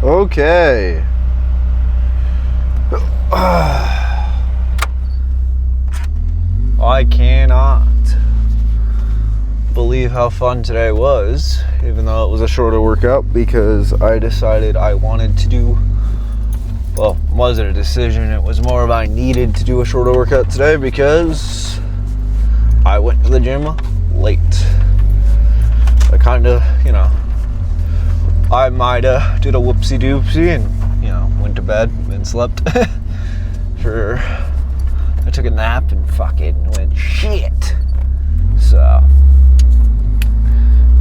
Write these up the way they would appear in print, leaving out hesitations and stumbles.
Okay. I cannot believe how fun today was, even though it was a shorter workout, because I decided I wanted to do, well, it wasn't a decision, it was more of I needed to do a shorter workout today because I went to the gym late. I kind of, I might have did a whoopsie doopsie and, went to bed and slept. I took a nap and fucking went shit. So,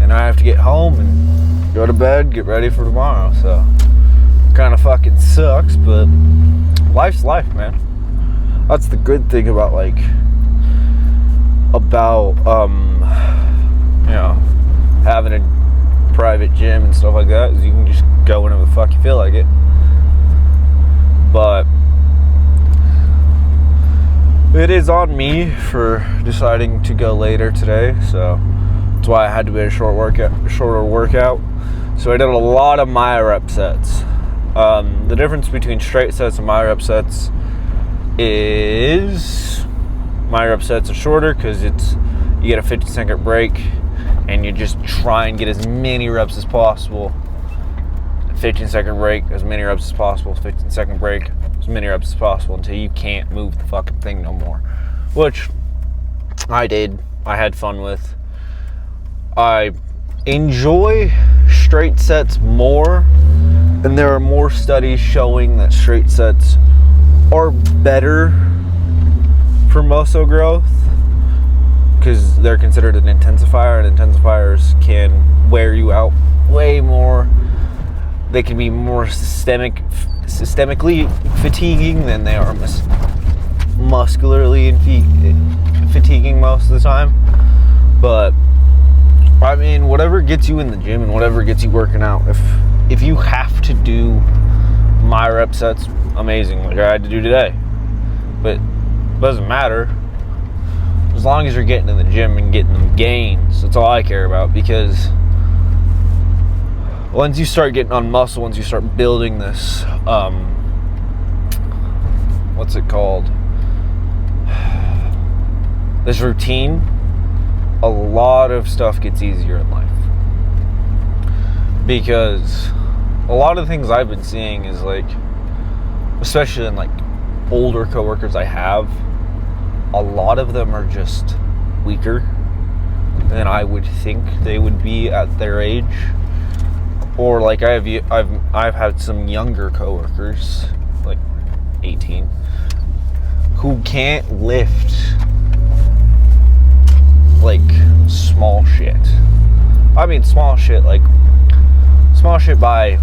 and I have to get home and go to bed, get ready for tomorrow. So, kind of fucking sucks, but life's life, man. That's the good thing about having a private gym and stuff like that, is you can just go whenever the fuck you feel like it. But it is on me for deciding to go later today, so that's why I had to be a shorter workout. So I did a lot of MyoRep sets. The difference between straight sets and MyoRep sets is MyoRep sets are shorter because you get a 50-second break and you just try and get as many reps as possible. 15-second break, as many reps as possible. 15-second break, as many reps as possible until you can't move the fucking thing no more. Which I did. I had fun with. I enjoy straight sets more, and there are more studies showing that straight sets are better for muscle growth because they're considered an intensifier, and intensifiers can wear you out way more. They can be more systemically fatiguing than they are muscularly fatiguing most of the time. But I mean, whatever gets you in the gym and whatever gets you working out, if you have to do MyoRep sets, amazing, like I had to do today. But it doesn't matter. As long as you're getting in the gym and getting them gains, that's all I care about, because once you start getting on muscle, once you start building this, what's it called? This routine, a lot of stuff gets easier in life. Because a lot of the things I've been seeing is especially in older coworkers I have, a lot of them are just weaker than I would think they would be at their age. Or I've had some younger coworkers, 18, who can't lift small shit. I mean small shit by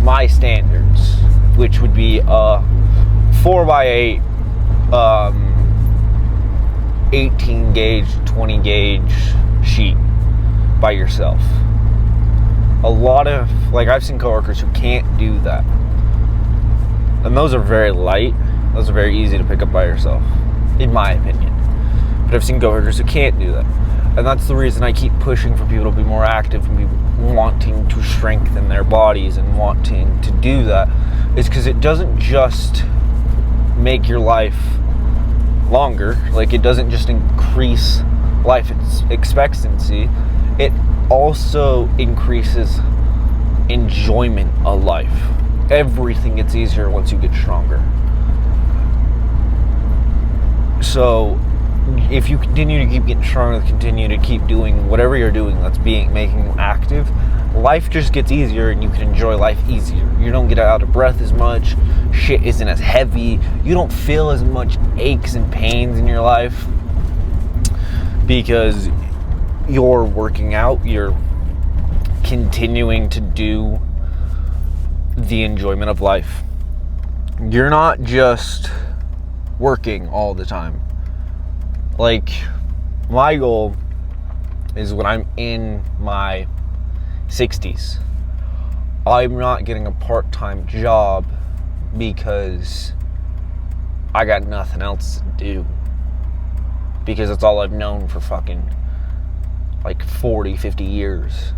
my standards, which would be a 4x8 18 gauge, 20 gauge sheet by yourself. A lot of, I've seen coworkers who can't do that. And those are very light. Those are very easy to pick up by yourself, in my opinion. But I've seen coworkers who can't do that. And that's the reason I keep pushing for people to be more active and be wanting to strengthen their bodies and wanting to do that, is because it doesn't just make your life longer. It doesn't just increase life expectancy. It also increases enjoyment of life. Everything gets easier once you get stronger. So if you continue to keep getting stronger, continue to keep doing whatever you're doing that's making you active, life just gets easier and you can enjoy life easier. You don't get out of breath as much, shit isn't as heavy, you don't feel as much aches and pains in your life because you're working out, you're continuing to do the enjoyment of life. You're not just working all the time. My goal is when I'm in my 60s, I'm not getting a part-time job because I got nothing else to do. Because that's all I've known for fucking 40, 50 years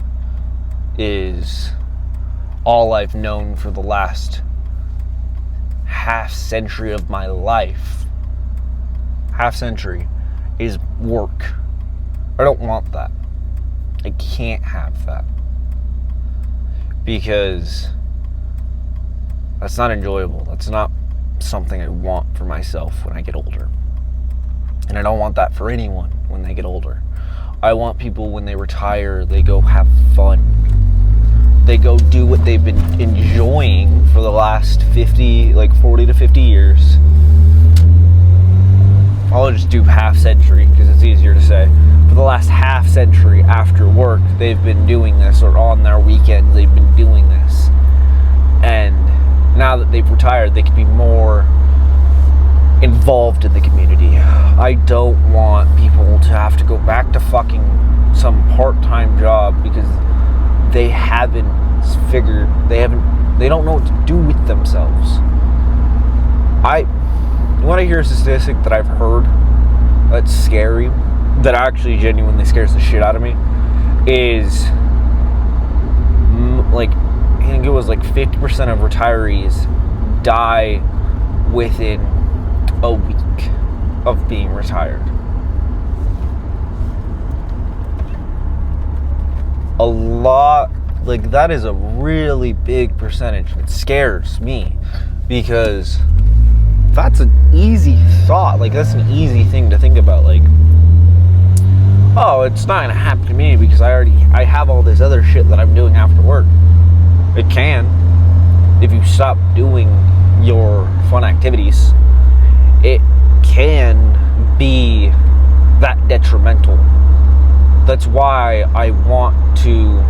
is all I've known for the last half century of my life, half century, is work. I don't want that. I can't have that. Because that's not enjoyable. That's not something I want for myself when I get older. And I don't want that for anyone when they get older. I want people when they retire, they go have fun. They go do what they've been enjoying for the last 40 to 50 years. I'll just do half century because it's easier to say. For the last half century after work, they've been doing this, or on their weekends, they've been doing this. And now that they've retired, they can be more involved in the community. I don't want people to have to go back to fucking some part-time job because they don't know what to do with themselves. You want to hear a statistic that I've heard that's scary, that actually genuinely scares the shit out of me, is I think it was 50% of retirees die within a week of being retired. A lot, that is a really big percentage. It scares me because that's an easy thought. That's an easy thing to think about. Oh, it's not gonna happen to me because I have all this other shit that I'm doing after work. It can, if you stop doing your fun activities. It can be that detrimental. That's why I want to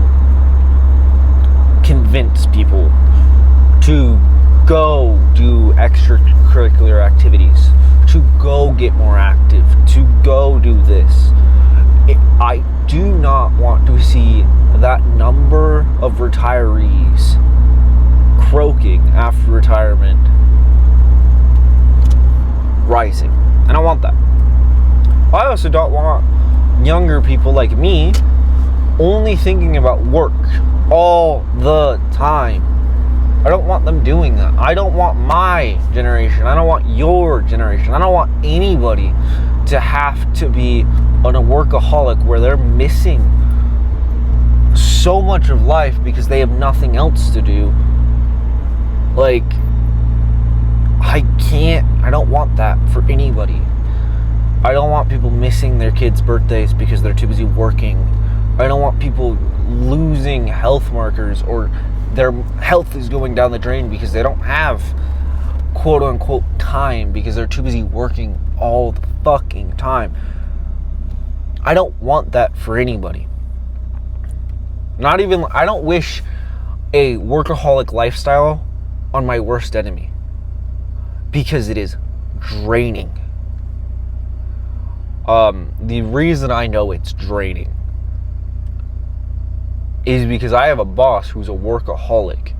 convince people to go do extracurricular activities, to go get more active, to go do this. I do not want to see that number of retirees croaking after retirement rising. I don't want that. I also don't want younger people like me only thinking about work all the time. I don't want them doing that. I don't want my generation, I don't want your generation, I don't want anybody to have to be on a workaholic where they're missing so much of life because they have nothing else to do. I don't want that for anybody. I don't want people missing their kids' birthdays because they're too busy working. I don't want people losing health markers or their health is going down the drain because they don't have quote unquote time because they're too busy working all the fucking time. I don't want that for anybody. I don't wish a workaholic lifestyle on my worst enemy because it is draining. The reason I know it's draining is because I have a boss who's a workaholic,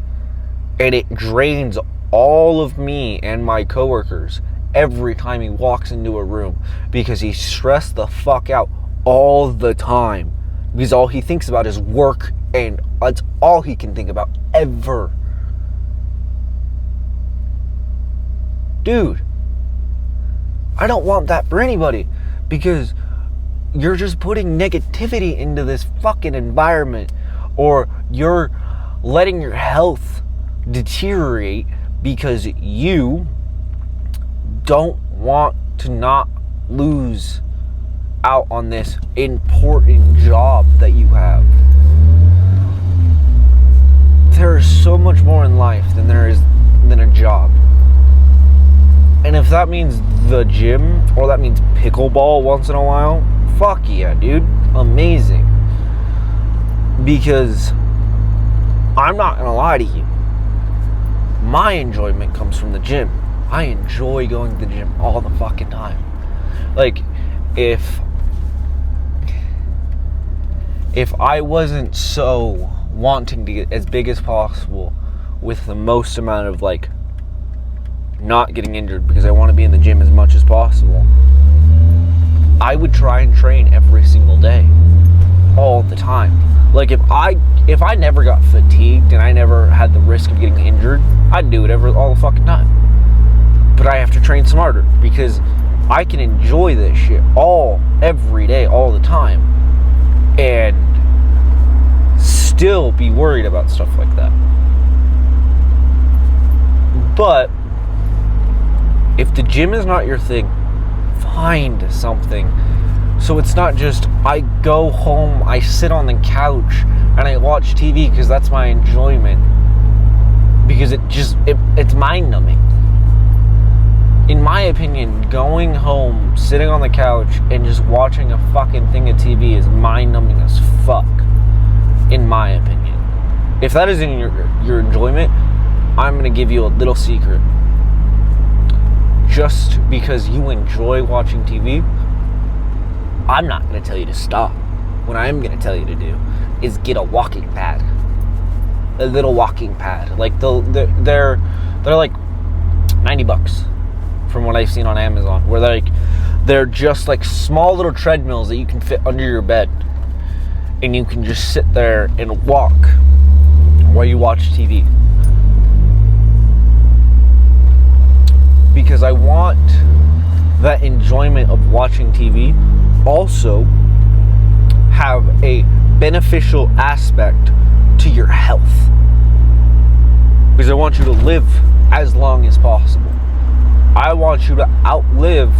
and it drains all of me and my coworkers every time he walks into a room because he's stressed the fuck out all the time because all he thinks about is work, and that's all he can think about ever. Dude, I don't want that for anybody because you're just putting negativity into this fucking environment, or you're letting your health deteriorate because you don't want to not lose out on this important job that you have. There is so much more in life than a job. And if that means the gym, or that means pickleball once in a while, fuck yeah, dude. Amazing. Because I'm not gonna lie to you, my enjoyment comes from the gym. I enjoy going to the gym all the fucking time. If I wasn't so wanting to get as big as possible with the most amount of not getting injured because I want to be in the gym as much as possible, I would try and train every single day. all the time. Like if I never got fatigued and I never had the risk of getting injured, I'd do it all the fucking time. But I have to train smarter because I can enjoy this shit every day, all the time, and still be worried about stuff like that. But if the gym is not your thing, find something. So it's not just I go home, I sit on the couch, and I watch TV because that's my enjoyment. Because it's mind-numbing. In my opinion, going home, sitting on the couch, and just watching a fucking thing of TV is mind-numbing as fuck. In my opinion. If that isn't your enjoyment, I'm going to give you a little secret. Just because you enjoy watching TV, I'm not going to tell you to stop. What I am going to tell you to do is get a walking pad. A little walking pad. Like they're like $90 from what I've seen on Amazon. Where they're just like small little treadmills that you can fit under your bed. And you can just sit there and walk while you watch TV. Because I want that enjoyment of watching TV also have a beneficial aspect to your health. Because I want you to live as long as possible. I want you to outlive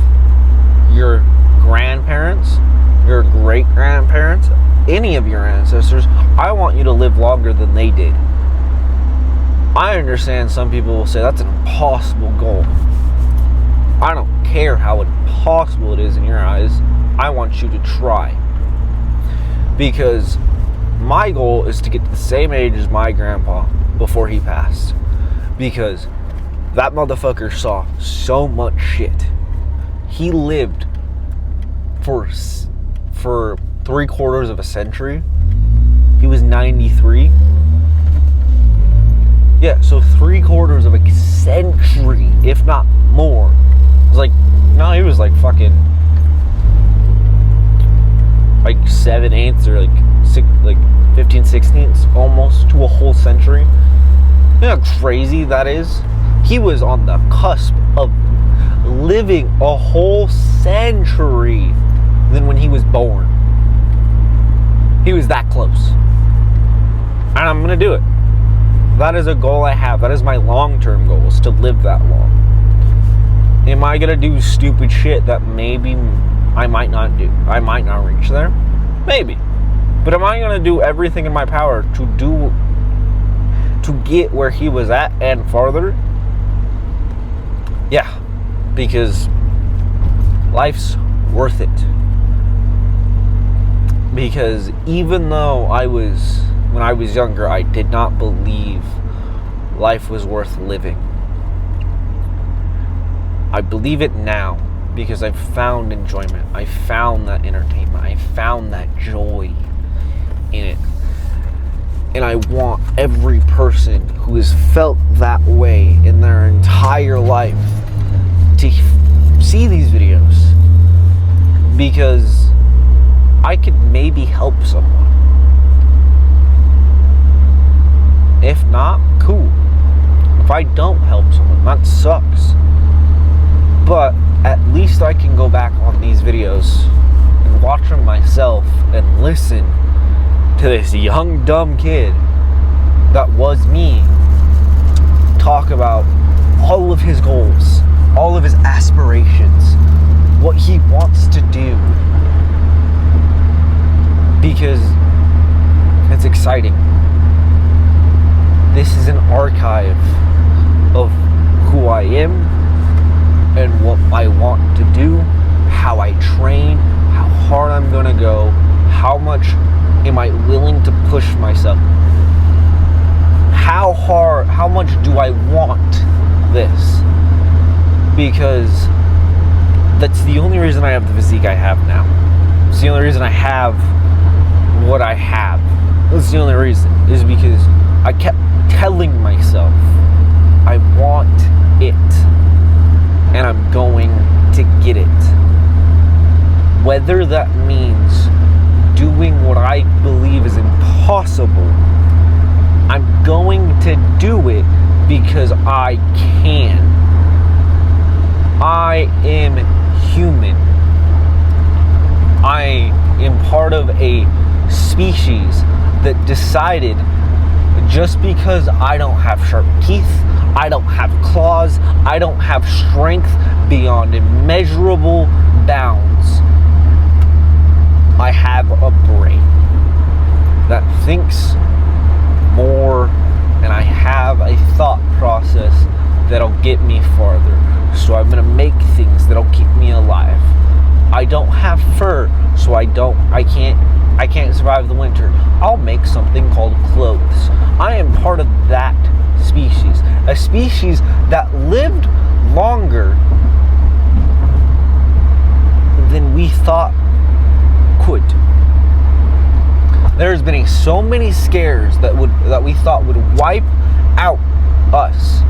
your grandparents, your great-grandparents, any of your ancestors. I want you to live longer than they did. I understand some people will say that's an impossible goal. I don't care how impossible it is in your eyes. I want you to try. Because my goal is to get to the same age as my grandpa before he passed. Because that motherfucker saw so much shit. He lived for 3/4 of a century. He was 93. Yeah, so 3/4 of a century, if not more. It was like, no, he was like fucking like 7/8 or like 15/16 almost to a whole century. You know how crazy that is? He was on the cusp of living a whole century than when he was born. He was that close. And I'm going to do it. That is a goal I have. That is my long-term goal, is to live that long. Am I going to do stupid shit that maybe I might not do? I might not reach there? Maybe. But am I going to do everything in my power to get where he was at and farther? Yeah. Because life's worth it. Because even though when I was younger, I did not believe life was worth living. I believe it now because I've found enjoyment. I found that entertainment. I found that joy in it. And I want every person who has felt that way in their entire life to see these videos. Because I could maybe help someone. If not, cool. If I don't help someone, that sucks. But at least I can go back on these videos and watch them myself and listen to this young, dumb kid that was me talk about all of his goals, all of his aspirations, what he wants to do. Because it's exciting. This is an archive of who I am and what I want to do, how I train, how hard I'm gonna go, how much am I willing to push myself, how much do I want this, because that's the only reason I have the physique I have now. It's the only reason I have what I have. That's the only reason, is because I kept telling myself I want it and I'm going to get it, whether that means doing doing what I believe is impossible. I'm going to do it because I can. I am human. I am part of a species that decided just because I don't have sharp teeth, I don't have claws, I don't have strength beyond immeasurable bounds, I have a brain that thinks more, and I have a thought process that'll get me farther. So I'm gonna make things that'll keep me alive. I don't have fur, so I can't survive the winter. I'll make something called clothes. I am part of that species. A species that lived longer than we thought could. There's been so many scares that we thought would wipe out us.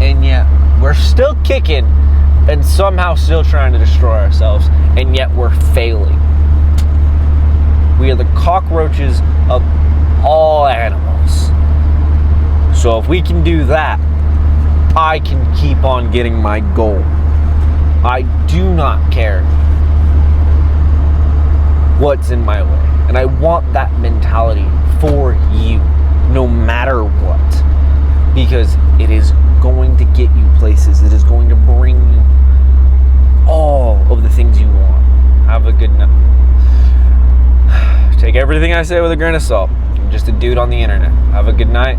And yet we're still kicking and somehow still trying to destroy ourselves, and yet we're failing. We are the cockroaches of all animals. So if we can do that, I can keep on getting my goal. I do not care what's in my way. And I want that mentality for you, no matter what. Because it is going to get you places. It is going to bring you all of the things you want. Have a good night. Take everything I say with a grain of salt. I'm just a dude on the internet. Have a good night.